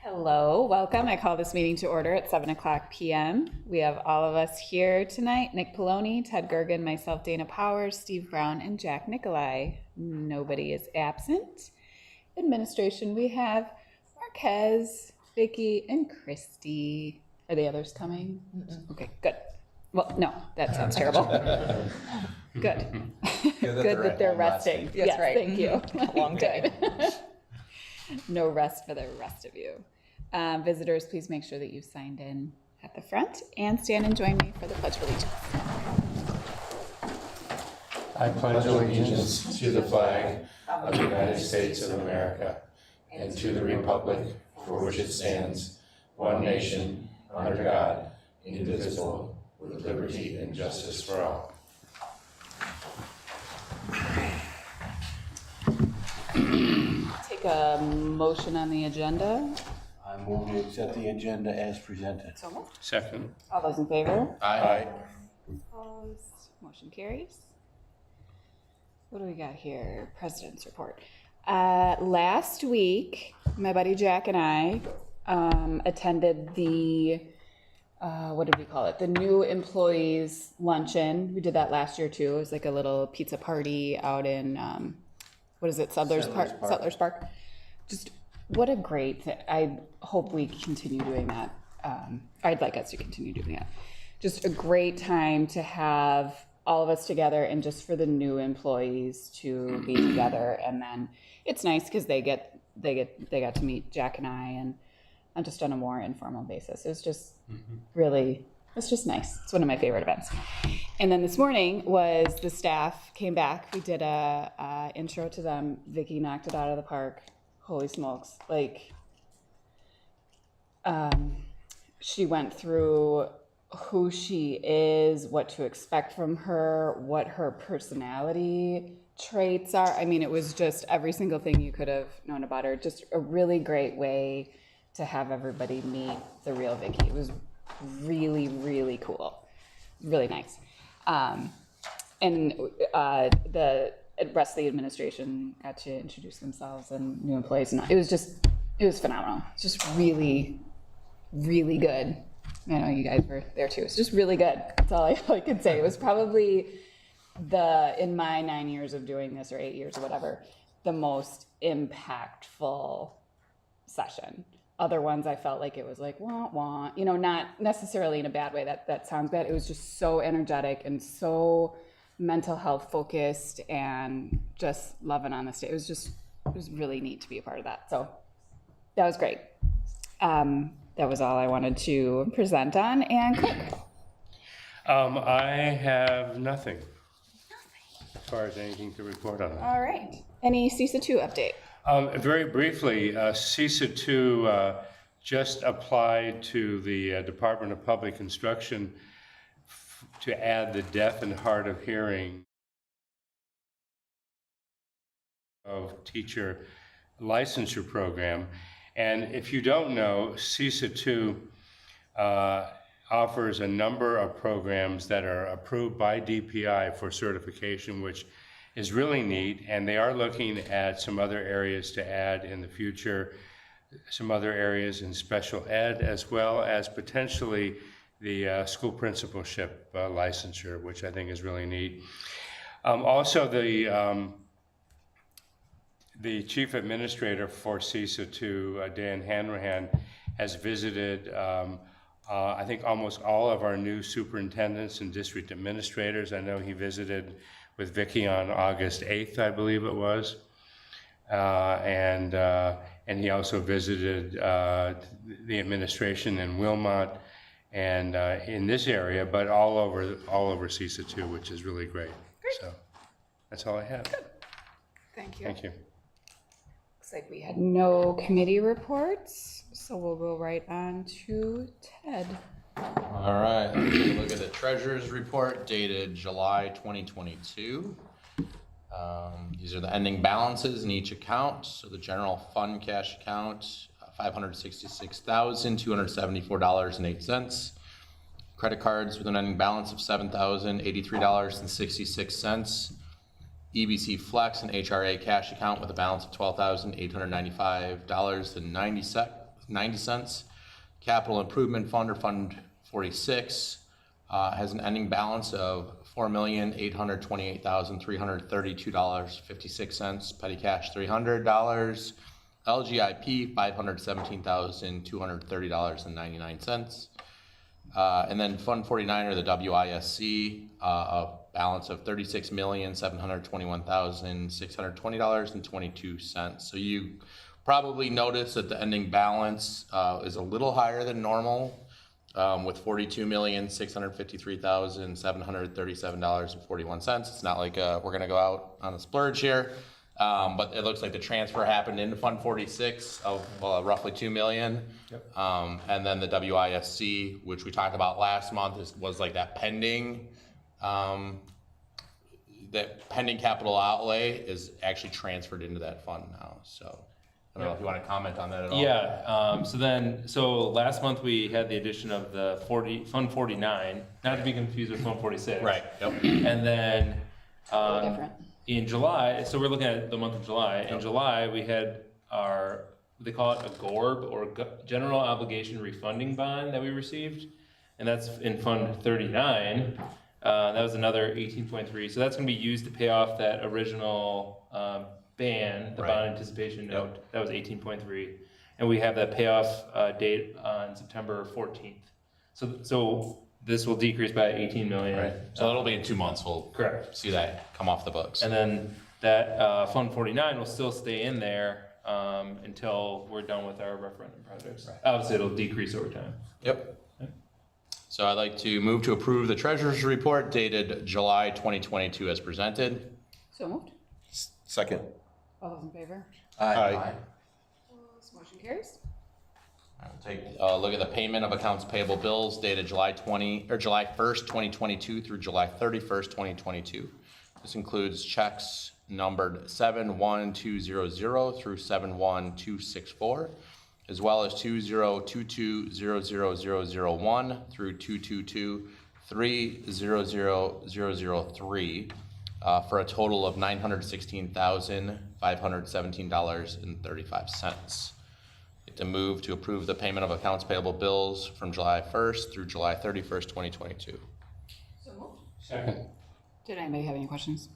Hello, welcome. I call this meeting to order at 7:00 p.m. We have all of us here tonight: Nick Poloni, Ted Gergen, myself, Dana Powers, Steve Brown, and Jack Nicolai. Nobody is absent. Administration, we have Marquez, Vicky, and Christy. Are the others coming? Okay, good. Well, no, that sounds terrible. Good. Good that they're resting. Yes, right. Thank you. Long day. No rest for the rest of you. Visitors, please make sure that you've signed in at the front and stand and join me for the Pledge of Allegiance. I pledge allegiance to the flag of the United States of America and to the republic for which it stands, one nation, under God, indivisible, with liberty and justice for all. Take a motion on the agenda. I move to accept the agenda as presented. So moved. Second. All those in favor? Aye. Opposed? Motion carries. What do we got here? President's report. Last week, my buddy Jack and I attended the, what did we call it? The new employees luncheon. We did that last year too. It was like a little pizza party out in, what is it? Settlers Park. Settlers Park. Just what a great thing. I hope we continue doing that. I'd like us to continue doing that. Just a great time to have all of us together and just for the new employees to be together. And then it's nice because they got to meet Jack and I and just on a more informal basis. It was just really, it's just nice. It's one of my favorite events. And then this morning was the staff came back. We did a intro to them. Vicky knocked it out of the park. Holy smokes. Like, she went through who she is, what to expect from her, what her personality traits are. I mean, it was just every single thing you could have known about her. Just a really great way to have everybody meet the real Vicky. It was really, really cool. Really nice. And the rest of the administration got to introduce themselves and new employees. And it was phenomenal. It's just really, really good. I know you guys were there too. It's just really good. That's all I could say. It was probably in my 9 years of doing this, or 8 years or whatever, the most impactful session. Other ones I felt like it was like, wah, wah, not necessarily in a bad way. That sounds bad. It was just so energetic and so mental health focused and just loving on the stage. It was really neat to be a part of that. So that was great. That was all I wanted to present on. And Click. I have nothing as far as anything to report on. All right. Any CISA 2 update? Very briefly, CISA 2 just applied to the Department of Public Instruction to add the deaf and hard of hearing of teacher licensure program. And if you don't know, CISA 2 offers a number of programs that are approved by DPI for certification, which is really neat. And they are looking at some other areas to add in the future, some other areas in special ed, as well as potentially the school principalship licensure, which I think is really neat. Also, the chief administrator for CISA 2, Dan Hanrahan, has visited, I think, almost all of our new superintendents and district administrators. I know he visited with Vicky on August 8th, I believe it was. And he also visited the administration in Wilmot and in this area, but all over CISA 2, which is really great. So that's all I have. Good. Thank you. Thank you. Looks like we had no committee reports, so we'll go right on to Ted. All right, let's take a look at the treasurer's report dated July 2022. These are the ending balances in each account. So the general fund cash account, $566,274.08. Credit cards with an ending balance of $7,083.66. EBC Flex and HRA cash account with a balance of $12,895.90. $2.90. Capital Improvement Fund, or Fund 46, has an ending balance of $4,828,332.56. Petty cash, $300. LGIP, $517,230.99. And then Fund 49, or the WISC, a balance of $36,721,620.22. So you probably noticed that the ending balance is a little higher than normal, with $42,653,737.41. It's not like we're gonna go out on a splurge here, but it looks like the transfer happened into Fund 46 of roughly $2 million. Yep. And then the WISC, which we talked about last month, was like that pending capital outlay is actually transferred into that fund now. So I don't know if you want to comment on that at all. Yeah, so last month we had the addition of the Fund 49, not to be confused with Fund 46. Right, yep. And then, Different. in July, so we're looking at the month of July. In Yep. July, we had they call it a GORB, or General Obligation Refunding Bond, that we received. And that's in Fund 39. That was another 18.3. So that's gonna be used to pay off that original ban, the Right. bond anticipation Yep. note. That was 18.3. And we have that payoff date on September 14th. So this will decrease by 18 million. Right. So it'll be in 2 months. We'll Correct. see that come off the books. And then that Fund 49 will still stay in there until we're done with our referendum projects. Right. Obviously, it'll decrease over time. Yep. So I'd like to move to approve the treasurer's report dated July 2022 as presented. So moved. Second. All those in favor? Aye. Opposed? Motion carries. I will take a look at the payment of accounts payable bills dated July 1st, 2022 through July 31st, 2022. This includes checks numbered 71200 through 71264, as well as 2022000001 through 222300003, for a total of $916,517.35. To move to approve the payment of accounts payable bills from July 1st through July 31st, 2022. So moved. Second. Did anybody have any questions?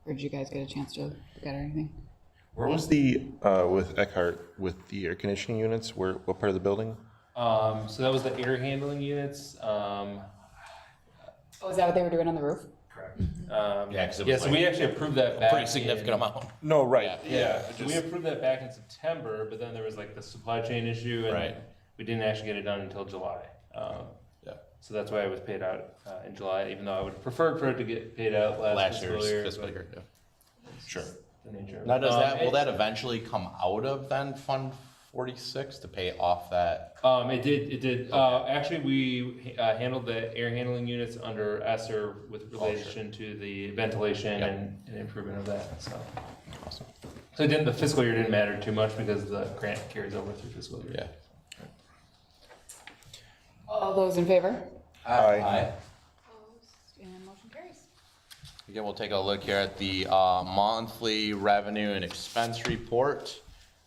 Or did you guys get a chance to look at anything? Where was the, with Eckhart, with the air conditioning units, what part of the building? So that was the air handling units. Oh, is that what they were doing on the roof? Correct. Yeah, 'cause it Yeah, was so like we actually approved that back. Pretty significant amount. No, right. Yeah, so we approved that back in September, but then there was like the supply chain issue, and Right. we didn't actually get it done until July. Yeah. So that's why it was paid out in July, even though I would have preferred for it to get paid out last Last year's fiscal but year, yeah. Sure. the nature of it. Now, does will it- that eventually come out of then Fund 46 to pay off that? It did. Actually, we handled the air handling units under ESSER with relation to the ventilation Yep. and improvement of that, so. Awesome. So the fiscal year didn't matter too much because the grant carries over through fiscal year. Yeah. All those in favor? Aye. Opposed? And motion carries. Again, we'll take a look here at the monthly revenue and expense report.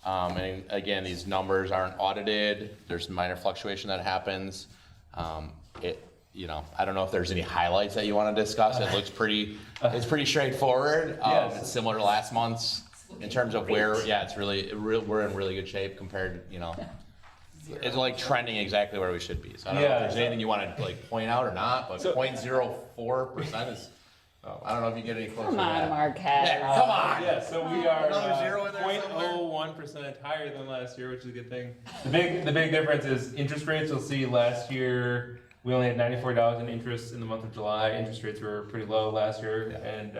And again, these numbers aren't audited. There's minor fluctuation that happens. I don't know if there's any highlights that you want to discuss. It looks it's pretty straightforward. Yes. It's similar to last month's in terms of where, we're in really good shape compared, it's like trending exactly where we should be. So I don't know if there's anything you want to like point out or not, but 0.04% is, I don't know if you get any closer to Come on, that. Marquette. Yeah, come on. Yeah, so we are Another zero in there somewhere? 0.01% higher than last year, which is a good thing. The big difference is interest rates. You'll see last year we only had $94 in interest in the month of July. Interest rates were pretty low last year, and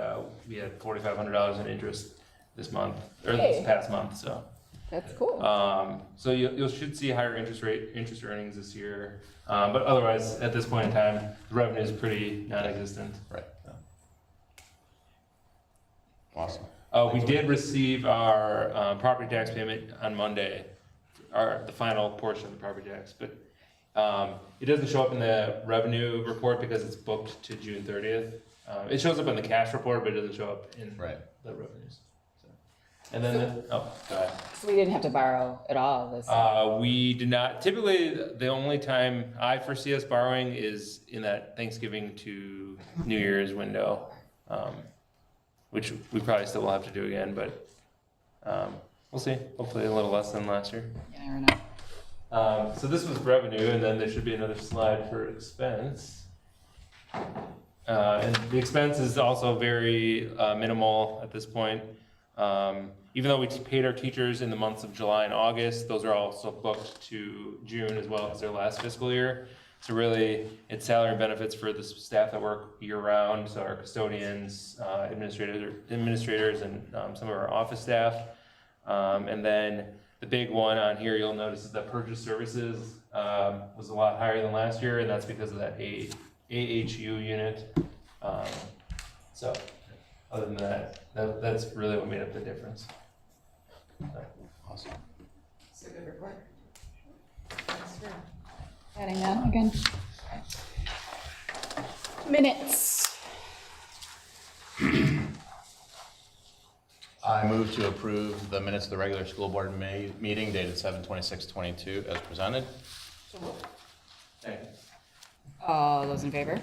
we had $4,500 in interest this month or Hey. this past month. So. That's cool. So you should see higher interest earnings this year, but otherwise, at this point in time, the revenue is pretty non-existent. Right. Awesome. We did receive our property tax payment on Monday, the final portion of the property tax, but it doesn't show up in the revenue report because it's booked to June 30th. It shows up in the cash report, but it doesn't show up in Right. the revenues. So. And then, oh, go ahead. So we didn't have to borrow at all this. We did not, typically, the only time I foresee us borrowing is in that Thanksgiving to New Year's window, which we probably still will have to do again, but we'll see. Hopefully a little less than last year. You never know. So this was revenue, and then there should be another slide for expense. And the expense is also very minimal at this point. Even though we paid our teachers in the months of July and August, those are also booked to June as well as their last fiscal year. So really, it's salary and benefits for the staff that work year-round, so our custodians, administrators, and some of our office staff. And then the big one on here you'll notice is that purchase services was a lot higher than last year, and that's because of that AHU unit. So other than that, that's really what made up the difference. Awesome. It's a good report. Thanks for adding that again. Minutes. I move to approve the minutes of the regular school board meeting dated 7/26/22 as presented. All those in favor?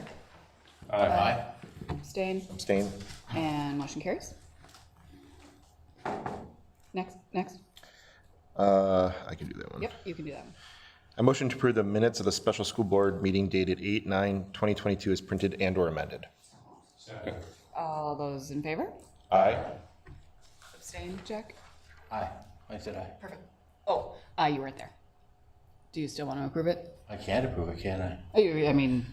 Aye. Abstain? Abstain? And motion carries. Next. I can do that one. Yep, you can do that one. I motion to approve the minutes of the special school board meeting dated 8/9/2022 as printed and or amended. All those in favor? Aye. Abstain, Jack? Aye. I said aye. Perfect. Oh, you weren't there. Do you still want to approve it? I can't approve it, can I? I mean,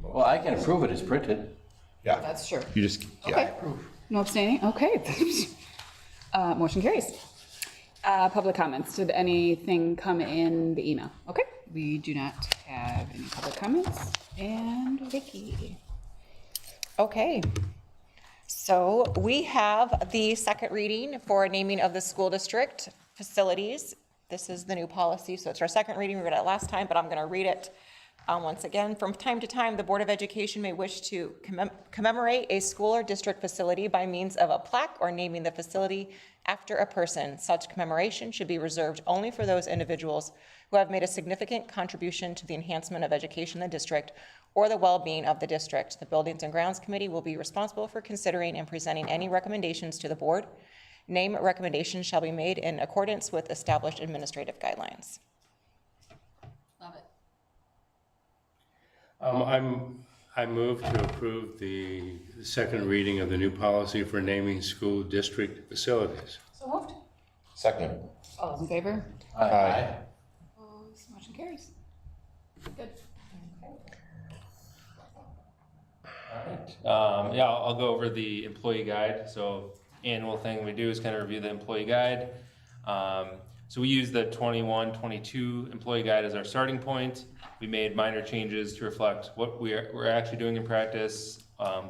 Well, I can approve it as printed. Yeah. that's true. You just, Okay. yeah. No abstaining? Okay. Motion carries. Public comments. Did anything come in the email? Okay. We do not have any public comments. And Vicky. Okay. So we have the second reading for naming of the school district facilities. This is the new policy, so it's our second reading. We read it last time, but I'm going to read it once again. From time to time, the Board of Education may wish to commemorate a school or district facility by means of a plaque or naming the facility after a person. Such commemoration should be reserved only for those individuals who have made a significant contribution to the enhancement of education in the district or the well-being of the district. The Buildings and Grounds Committee will be responsible for considering and presenting any recommendations to the board. Name recommendations shall be made in accordance with established administrative guidelines. Love it. I move to approve the second reading of the new policy for naming school district facilities. So moved. Second. All those in favor? Aye. Opposed? Motion carries. Good. Yeah, I'll go over the employee guide. So annual thing we do is kind of review the employee guide. So we use the 21-22 employee guide as our starting point. We made minor changes to reflect what we're actually doing in practice,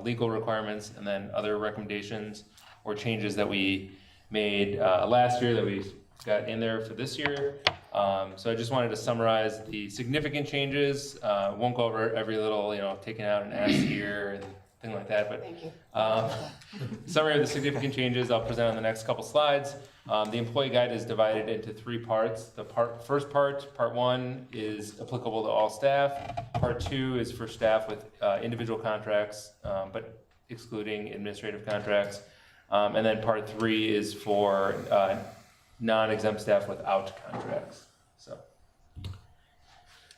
legal requirements, and then other recommendations or changes that we made last year that we got in there for this year. So I just wanted to summarize the significant changes. Won't go over every little, taking out an S here and thing like that, but Thank you. summary of the significant changes I'll present on the next couple slides. The employee guide is divided into three parts. The first part, part one, is applicable to all staff. Part two is for staff with individual contracts, but excluding administrative contracts. And then part three is for non-exempt staff without contracts.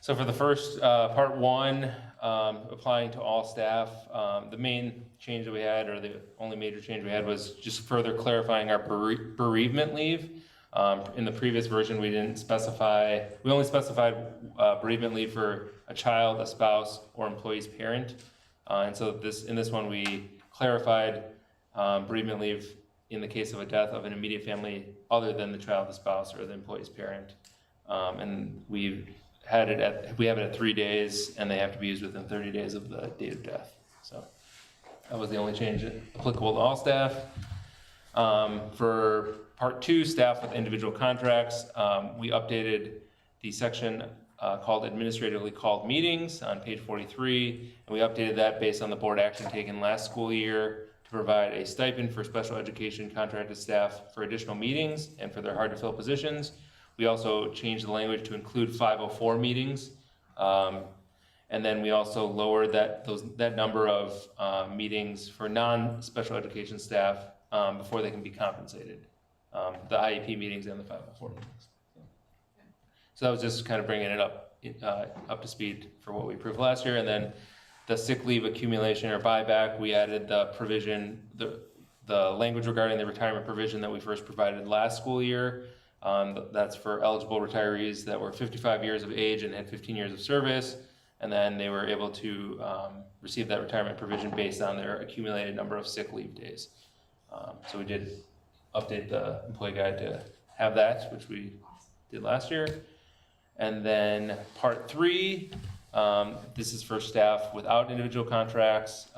So for the first part one, applying to all staff, the main change that we had, or the only major change we had, was just further clarifying our bereavement leave. In the previous version, we didn't specify, we only specified bereavement leave for a child, a spouse, or employee's parent. And so in this one, we clarified bereavement leave in the case of a death of an immediate family other than the child, the spouse, or the employee's parent. And we have it at 3 days, and they have to be used within 30 days of the date of death. So that was the only change applicable to all staff. For part two, staff with individual contracts, we updated the section called administratively called meetings on page 43, and we updated that based on the board action taken last school year to provide a stipend for special education contracted staff for additional meetings and for their hard-to-fill positions. We also changed the language to include 504 meetings. And then we also lowered that number of meetings for non-special education staff before they can be compensated. The IEP meetings and the 504 meetings. So that was just kind of bringing it up to speed for what we approved last year. And then the sick leave accumulation or buyback, we added the provision, the language regarding the retirement provision that we first provided last school year. That's for eligible retirees that were 55 years of age and had 15 years of service. And then they were able to receive that retirement provision based on their accumulated number of sick leave days. So we did update the employee guide to have that, which we did last year. And then part 3, this is for staff without individual contracts.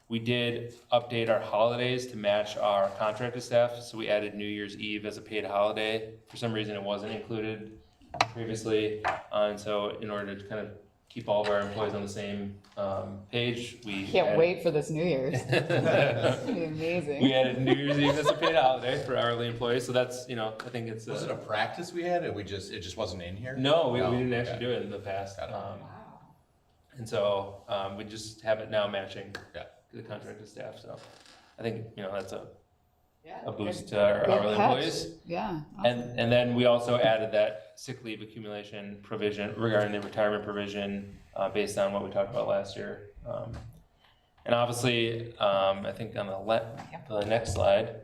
We did update our holidays to match our contracted staff. So we added New Year's Eve as a paid holiday. For some reason, it wasn't included previously. And so in order to kind of keep all of our employees on the same page, we Can't wait for this New Year's. It's gonna be amazing. we added New Year's Eve as a paid holiday for hourly employees. So that's, I think it's Was it a practice we had, and it just wasn't in here? no, we No, didn't okay. actually do it in the past. Got it. And so we just have it now matching Yeah. the contracted staff. So I think, that's a Yeah. boost to our Good hourly catch. employees. Yeah. And then we also added that sick leave accumulation provision regarding the retirement provision based on what we talked about last year. And obviously, I think on the next slide,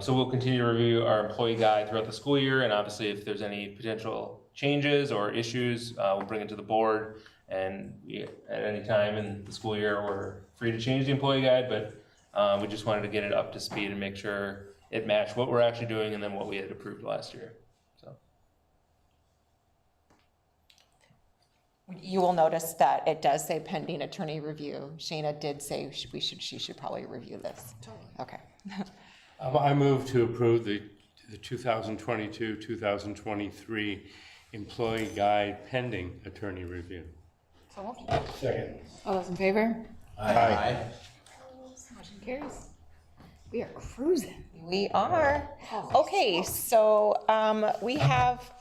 so we'll continue to review our employee guide throughout the school year, and obviously if there's any potential changes or issues, we'll bring it to the board, and at any time in the school year, we're free to change the employee guide, but we just wanted to get it up to speed and make sure it matched what we're actually doing and then what we had approved last year. So You will notice that it does say pending attorney review. Shayna did say she should probably review this. Okay. I move to approve the 2022-2023 employee guide pending attorney review. Second. All those in favor? Aye. Motion carries. We are cruising. We are. Okay, so we have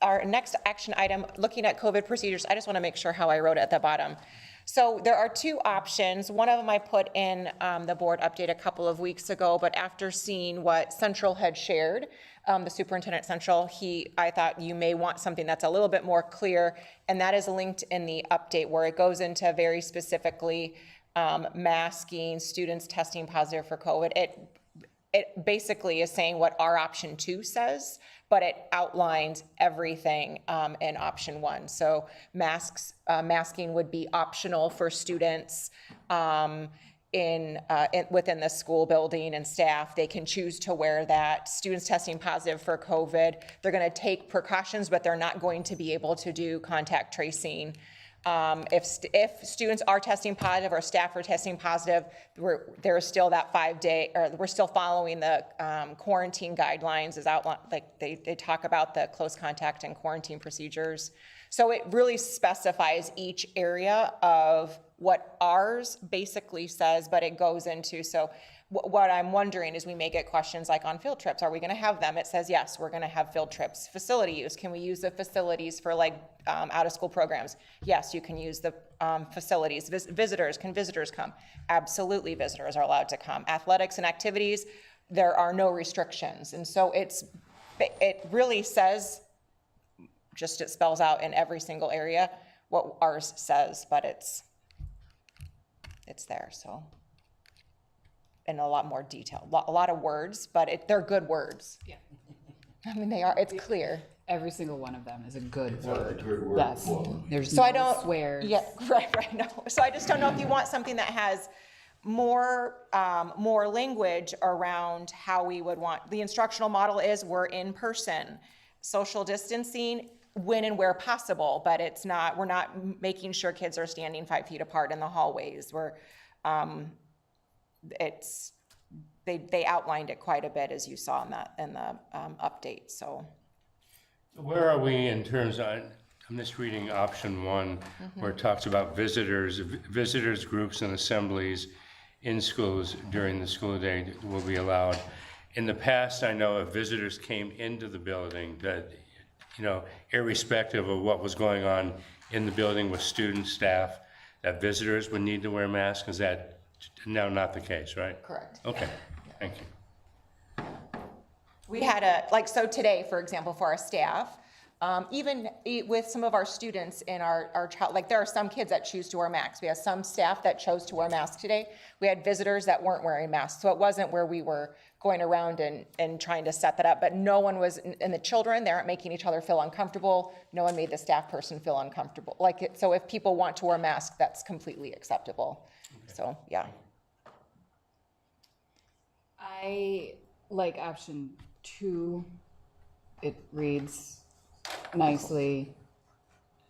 our next action item, looking at COVID procedures. I just want to make sure how I wrote it at the bottom. So there are 2 options. One of them I put in the board update a couple of weeks ago, but after seeing what Central had shared, the superintendent Central, I thought you may want something that's a little bit more clear, and that is linked in the update where it goes into very specifically masking, students testing positive for COVID. It basically is saying what our option 2 says, but it outlines everything in option 1. So masking would be optional for students within the school building and staff. They can choose to wear that. Students testing positive for COVID, they're going to take precautions, but they're not going to be able to do contact tracing. If students are testing positive or staff are testing positive, there's still that 5-day, or we're still following the quarantine guidelines as outlined. Like they talk about the close contact and quarantine procedures. So it really specifies each area of what ours basically says, but it goes into, so what I'm wondering is we may get questions like on field trips. Are we going to have them? It says, yes, we're going to have field trips. Facility use. Can we use the facilities for out of school programs? Yes, you can use the facilities. Visitors, can visitors come? Absolutely, visitors are allowed to come. Athletics and activities, there are no restrictions. And so it really says, it spells out in every single area what ours says, but it's there, so. In a lot more detail, a lot of words, but they're good words. Yeah. I mean, they are, it's clear. Every single one of them is a good word. Yes. There's So no I don't, swears. yeah, right, no. So I just don't know if you want something that has more language around how we would want, the instructional model is we're in person. Social distancing, when and where possible, but we're not making sure kids are standing 5 feet apart in the hallways. They outlined it quite a bit, as you saw in the update, so. Where are we in terms of, I'm just reading option 1, where it talks about visitors, groups and assemblies, in schools during the school day will be allowed. In the past, I know if visitors came into the building, that, you know, irrespective of what was going on in the building with students, staff, that visitors would need to wear masks. Is that now not the case, right? Correct. Okay, thank you. We had so today, for example, for our staff, with some of our students in our child, like there are some kids that choose to wear masks. We have some staff that chose to wear masks today. We had visitors that weren't wearing masks. So it wasn't where we were going around and trying to set that up, but no one was, and the children, they aren't making each other feel uncomfortable. No one made the staff person feel uncomfortable. So if people want to wear masks, that's completely acceptable. Okay. So, yeah. I like option 2. It reads nicely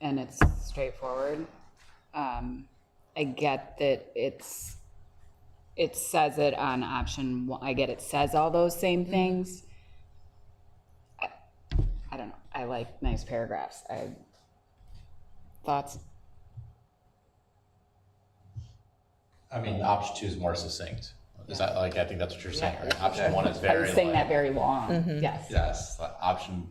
and it's straightforward. I get that it says it on option 1. I get it says all those same things. I don't know. I like nice paragraphs. Thoughts? I mean, option 2 is more succinct. Is that like, I think that's what you're saying, right? Option 1 is I very was saying like, that very long. Yes. yes, option,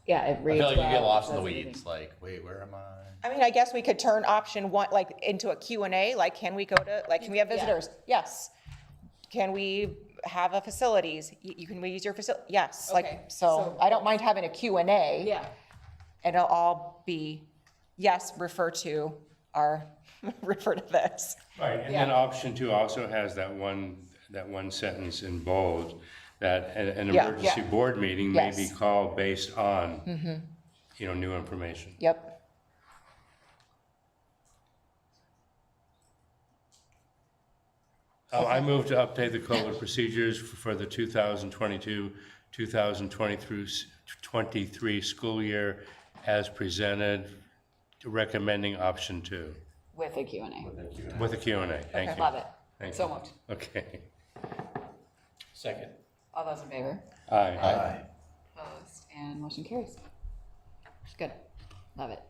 Yeah, it I reads feel like you get well, lost in the it says weeds, like, wait, where am I? I mean, I guess we could turn option 1 into a Q&A, can we can we have visitors? Yes. Can we have a facilities? Can we use your facility? Yes. Okay, So I don't mind having a Q&A. Yeah. And it'll all be, yes, refer to this. Right, and then option 2 also has that one sentence in bold, that an Yeah. emergency board meeting may be Yes. called based on, you know, new information. Yep. I move to update the code of procedures for the 2022-2023 school year as presented, recommending option 2 With a Q&A. with a Q&A. Thank you. Love it. Thank So you. moved. Okay. Second. All those in favor? Aye. Opposed, and motion carries. Good. Love it.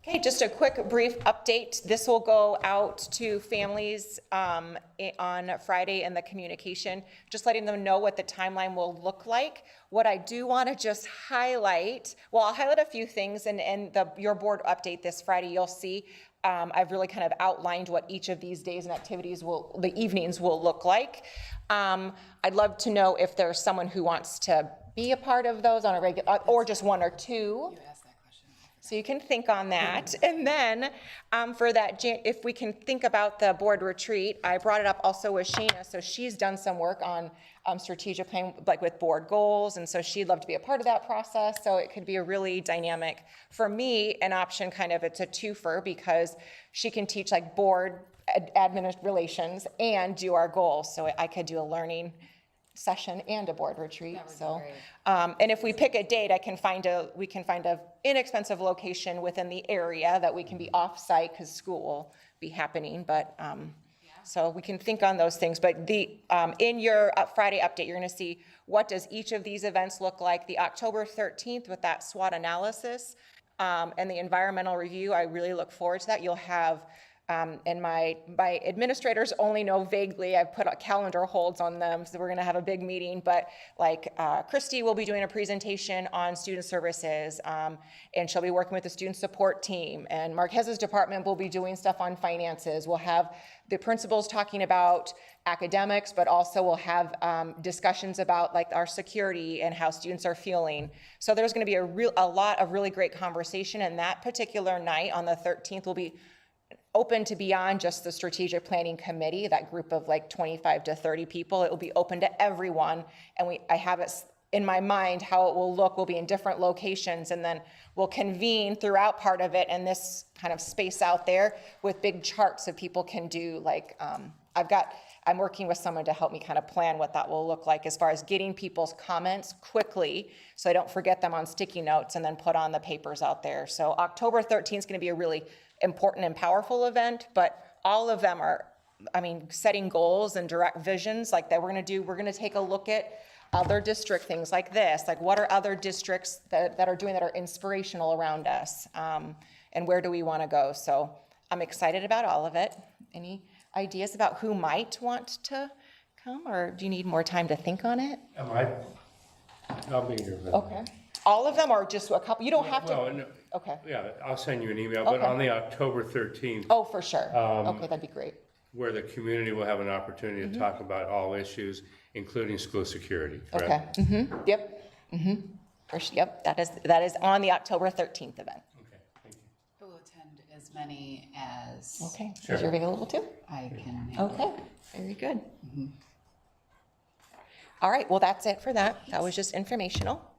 Okay, just a quick brief update. This will go out to families on Friday in the communication, just letting them know what the timeline will look like. What I do want to just highlight, well, I'll highlight a few things, and your board update this Friday, you'll see. I've really kind of outlined what each of these days and activities the evenings will look like. I'd love to know if there's someone who wants to be a part of those on a regular, or just 1 or 2. So you can think on that. And then for that, if we can think about the board retreat, I brought it up also with Shayna. So she's done some work on strategic plan, with board goals. And so she'd love to be a part of that process. So it could be a really dynamic, for me, an option it's a twofer, because she can teach board admin relations and do our goals. So I could do a learning session and a board retreat. So, and if we pick a date, we can find a inexpensive location within the area that we can be off-site, because school will be happening. But so we can think on those things. But in your Friday update, you're going to see what does each of these events look like. The October 13th with that SWOT analysis and the environmental review. I really look forward to that. You'll have. And my administrators only know vaguely. I've put calendar holds on them, so we're going to have a big meeting. But Christy will be doing a presentation on student services, and she'll be working with the student support team. And Marquez's department will be doing stuff on finances. We'll have the principals talking about academics, but also we'll have discussions about our security and how students are feeling. So there's going to be a lot of really great conversation. And that particular night on the 13th will be open to beyond just the strategic planning committee, that group of 25 to 30 people. It will be open to everyone. And I have it in my mind how it will look. We'll be in different locations, and then we'll convene throughout part of it in this kind of space out there with big charts that people can do. I'm working with someone to help me kind of plan what that will look like as far as getting people's comments quickly, so I don't forget them on sticky notes and then put on the papers out there. So October 13th is going to be a really important and powerful event, but all of them are, setting goals and direct visions that we're going to do. We're going to take a look at other district things like this, what are other districts that are doing that are inspirational around us, and where do we want to go? So I'm excited about all of it. Any ideas about who might want to come, or do you need more time to think on it? I'll be here. Okay. All of them, or just a couple? You don't have Well, to, no, okay. yeah, I'll send you an email, but Okay. on the October 13th, Oh, for sure. Okay, that'd be great. where the community will have an opportunity to talk about all issues, including school security, Okay, correct? yep, yep, that is on the October 13th event. Okay, thank you. I will attend as many as Okay, is you available too? I can handle. Okay, very good. All right, well, that's it for that. That was just informational.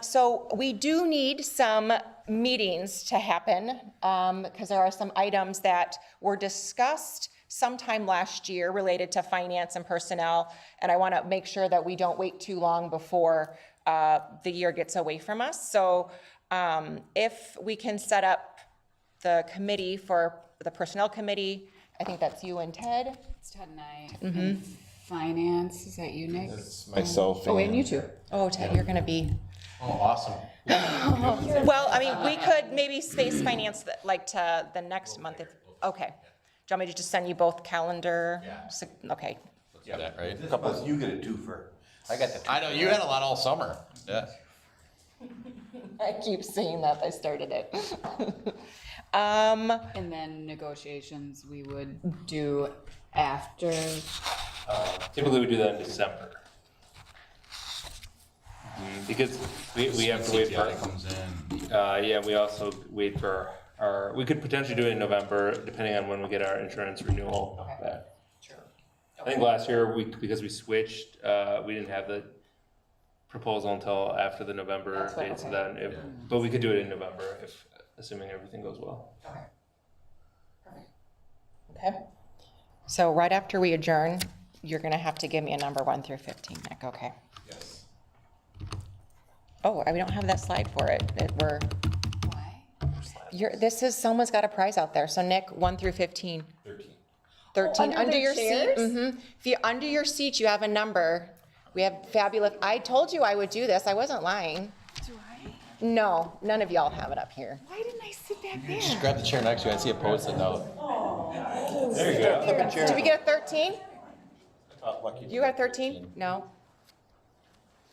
So we do need some meetings to happen, because there are some items that were discussed sometime last year related to finance and personnel, and I want to make sure that we don't wait too long before the year gets away from us. So if we can set up the committee for the personnel committee, I think that's you and Ted. It's Ted and I. And finance, is that you, Nick? It's myself Oh, and you too. Oh, Ted, you're gonna be, Oh, awesome. well, I mean, we could maybe space finance like to the next month if, okay. Do you want me to just send you both calendar? Yeah. Okay, Let's do that, right? Couple, you get a twofer. I got the. I know, you had a lot all summer. Yeah. I keep saying that, I started it. And then negotiations we would do after. Typically, we do that in December. Because we have to wait CPI for, comes in. yeah, we also wait for our, we could potentially do it in November, depending on when we get our insurance renewal back. I think last year, because we switched, we didn't have the proposal until after the November date, so then, but we could do it in November if, assuming everything goes well. Okay. So right after we adjourn, you're gonna have to give me a number 1 through 15, Nick, okay? Yes. Oh, we don't have that slide for it, we're, Why? this is, someone's got a prize out there, so Nick, 1 through 15. 13, under under the your seat. chairs? If you, under your seat, you have a number. We have fabulous, I told you I would do this, I wasn't lying. Do I? No, none of y'all have it up here. Why didn't I sit back there? Just grab the chair next to you. I see a post-it note. There you go. Did we get a 13? You got a 13? No?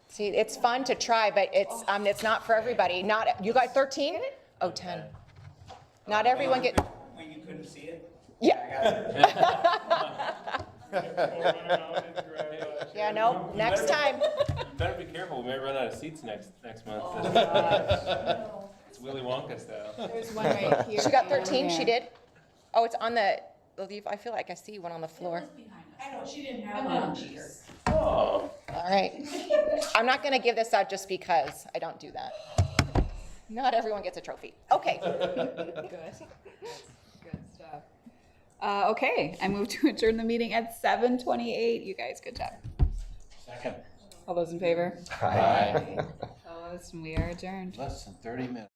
See, it's fun to try, but it's not for everybody. Not, you got 13? Oh, 10. Not everyone get. When you couldn't see it? Yeah. Yeah, no, next time. You better be careful, we may run out of seats next month. It's Willy Wonka style. There's one right here. She got and 13, she there. did? Oh, it's on the, I feel like I see one on the floor. I know, she didn't have one here. All right. I'm not gonna give this out just because I don't do that. Not everyone gets a trophy. Okay. Good. Good stuff. Okay, I move to adjourn the meeting at 7:28. You guys, good job. Second. All those in favor? Bye. Opposed, and we are adjourned. Less than 30 minutes.